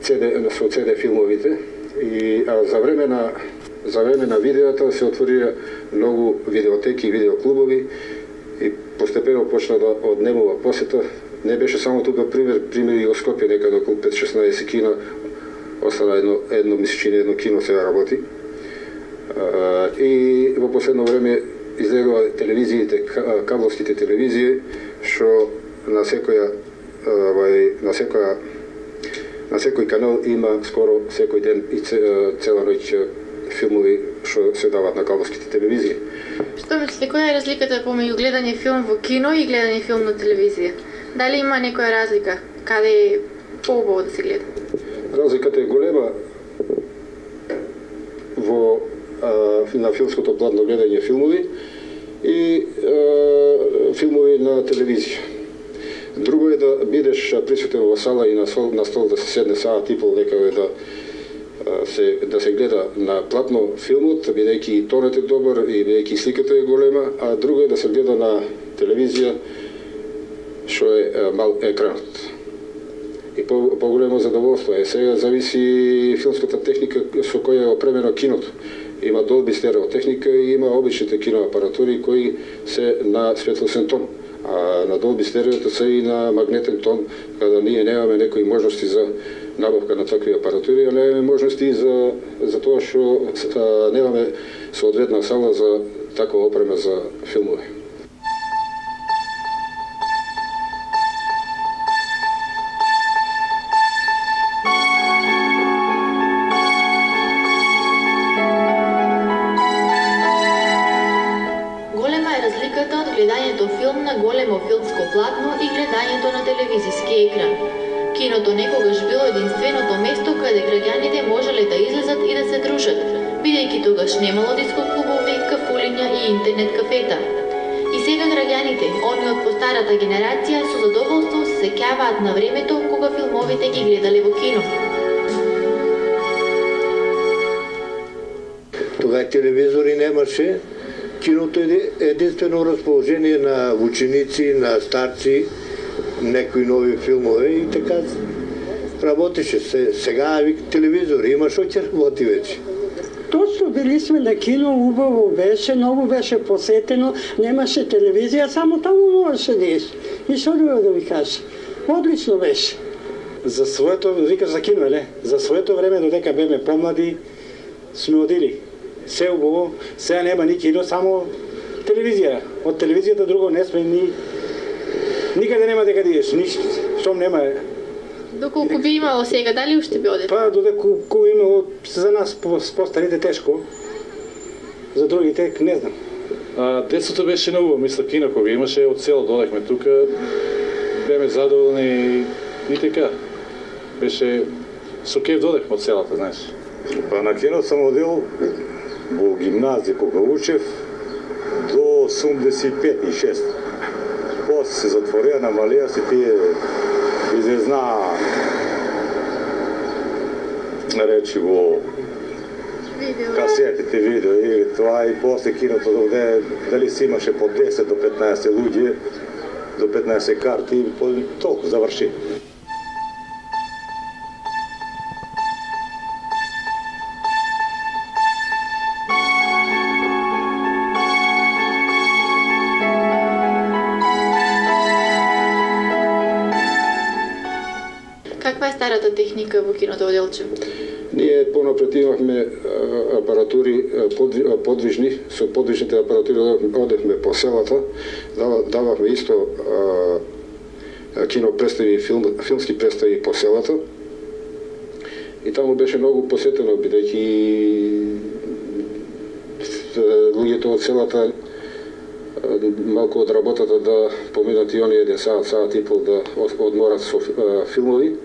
со CD филмовите и за време на видеото се отворија многу видеотеки и видеоклубови и постепено почна да однемува посета. Не беше само тука пример и во Скопје некаде околу 5-16 кина, остана едно мисичине, едно кино сега работи. И во последно време излегува телевизиите, кабловските телевизии, што на секој канал има скоро секој ден и цела ноќ филмови што се дават на кабловските телевизии. Што мислите, која е разликата помеѓу гледање филм во кино и гледање филм на телевизија? Дали има некоја разлика? Каде е поубаво да се гледа? Разликата е голема на филмското платно гледање филмови и филмови на телевизија. Друго е да бидеш присутен во сала и на стол да се седне саат и пол некаде да се гледа на платно филмот, бидејќи и тонот е добар и бидејќи сликата е голема, а друго е да се гледа на телевизија што е мал екранот. И по-големо задоволство е. Сега зависи филмската техника со која е опремено киното. Има Dolby стереотехника и има обичните киноапаратури кои се на светлосен тон. А на Dolby стереото се и на магнетен тон, када ние немаме некои можности за набавка на такви апаратури, а немаме можности за тоа што немаме соодветна сала за таква опрема за филмови. Гледањето филм на големо филмско платно и гледањето на телевизиски екран. Киното некогаш било единственото место каде граѓаните можеле да излезат и да се дружат, бидејќи тогаш немало дискоклубови, кафулиња и интернет кафета. И сега граѓаните, они од постарата генерација, со задоволство се сеќаваат на времето кога филмовите ги гледале во кино. Тогава телевизори немаше. Киното е единствено расположение на ученици, на старци, некои нови филмове и така работеше. Сега телевизори има, што ќе работи вече. Точно, били сме на кино, убаво беше, многу беше посетено, немаше телевизија, само таму можеше да еш. И што да ви кажа? Одлично беше. За своето, викаш за кино, еле? За своето време, додека беме помлади, сме одили. Се убаво, сега нема ни кино, само телевизија. Од телевизијата друго не сме ни... Никаде нема дека да идеш, ништо. Штом нема... Доколку би имало сега, дали уште би одел? Па, додеку имало, за нас постарите тешко. За другите, не знам. Детството беше ново, мисля, кино кога имаше, од село додехме тука, беме задоволни и така. Беше... Со кеф додехме од селата, знаеш. Па на кино сам одел во гимназија кога учев до 85 и 6. После се затворија, намалија се тие изезна речи во касетите, видео и тоа и после киното дали се имаше по 10 до 15 луѓе, до 15 карти и толку заврши. Каква е старата техника во киното во Делчев? Ние понапред имавме апаратури подвижни, со подвижните апаратури одевме по селата, дававме исто кино представи, филмски представи по селата. И таму беше многу посетено, бидејќи луѓето од селата малку од работата да поминат и они еден саат и пол да одморат со филмови.